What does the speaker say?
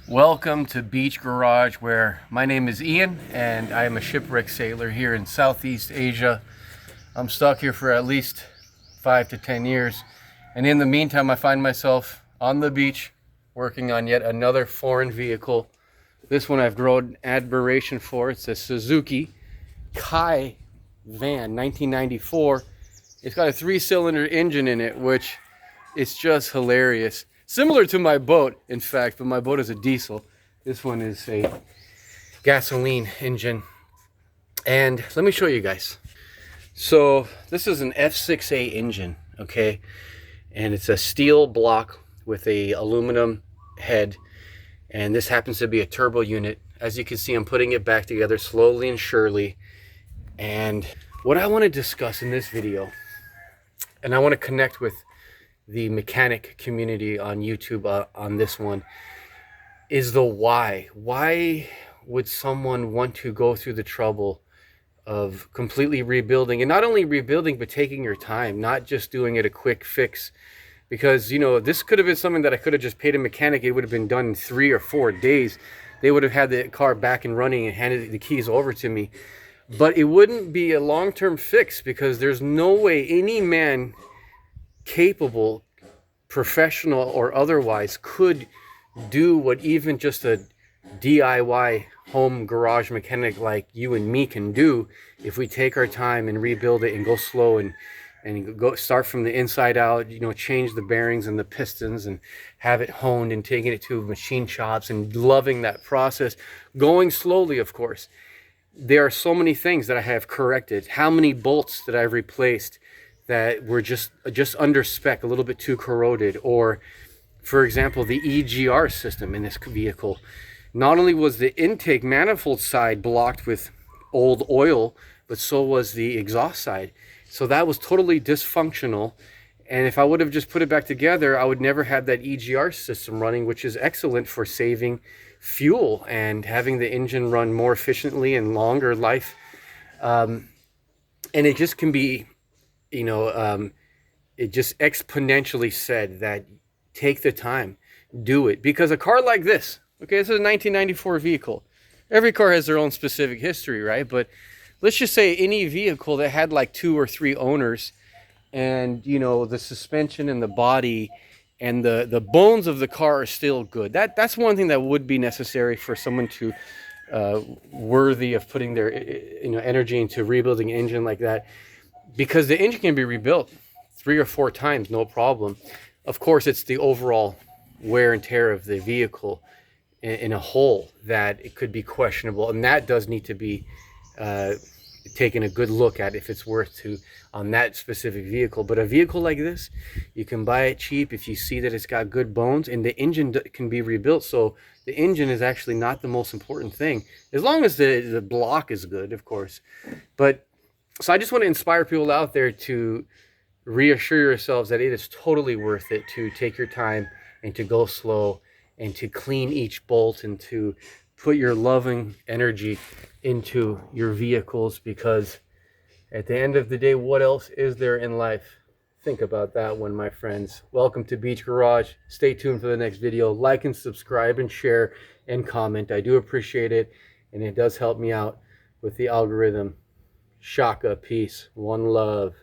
Welcome to Beach Garage, where my name is Ian and I am a shipwreck sailor here in Southeast Asia. I'm stuck here for at least 5 to 10 years, and in the meantime I find myself on the beach working on yet another foreign vehicle. This one I've grown admiration for. It's a Suzuki Kai van, 1994. It's got a 3-cylinder engine in it, which is just hilarious. Similar to my boat, in fact, but my boat is a diesel. This one is a gasoline engine. And let me show you guys. So this is an F6A engine, okay? And it's a steel block with a aluminum head. And this happens to be a turbo unit. As you can see, I'm putting it back together slowly and surely. And what I want to discuss in this video, and I want to connect with the mechanic community on YouTube on this one, is the why. Why would someone want to go through the trouble of completely rebuilding, and not only rebuilding, but taking your time, not just doing it a quick fix? Because, you know, this could have been something that I could have just paid a mechanic. It would have been done in 3 or 4 days. They would have had the car back and running and handed the keys over to me. But it wouldn't be a long-term fix, because there's no way any man capable, professional or otherwise, could do what even just a DIY home garage mechanic like you and me can do if we take our time and rebuild it and go slow and go start from the inside out, you know, change the bearings and the pistons and have it honed and taking it to machine shops and loving that process, going slowly. Of course, there are so many things that I have corrected. How many bolts that I've replaced that were just under spec, a little bit too corroded. Or, for example, the EGR system in this vehicle. Not only was the intake manifold side blocked with old oil, but so was the exhaust side. So that was totally dysfunctional. And if I would have just put it back together, I would never have that EGR system running, which is excellent for saving fuel and having the engine run more efficiently and longer life. And it just can be, you know, it just exponentially said that take the time, do it. Because a car like this, okay, this is a 1994 vehicle. Every car has their own specific history, right? But let's just say any vehicle that had like 2 or 3 owners, and, you know, the suspension and the body and the bones of the car are still good. That's one thing that would be necessary for someone to worthy of putting their, you know, energy into rebuilding an engine like that. Because the engine can be rebuilt 3 or 4 times, no problem. Of course, it's the overall wear and tear of the vehicle in a whole that it could be questionable, and that does need to be taken a good look at if it's worth to on that specific vehicle. But a vehicle like this, you can buy it cheap if you see that it's got good bones, and the engine can be rebuilt. So the engine is actually not the most important thing, as long as the block is good, of course. But so I just want to inspire people out there to reassure yourselves that it is totally worth it to take your time and to go slow and to clean each bolt and to put your loving energy into your vehicles, because at the end of the day, what else is there in life? Think about that one, my friends. Welcome to Beach Garage. Stay tuned for the next video. Like and subscribe and share and comment. I do appreciate it, and it does help me out with the algorithm. Shaka, peace, one love.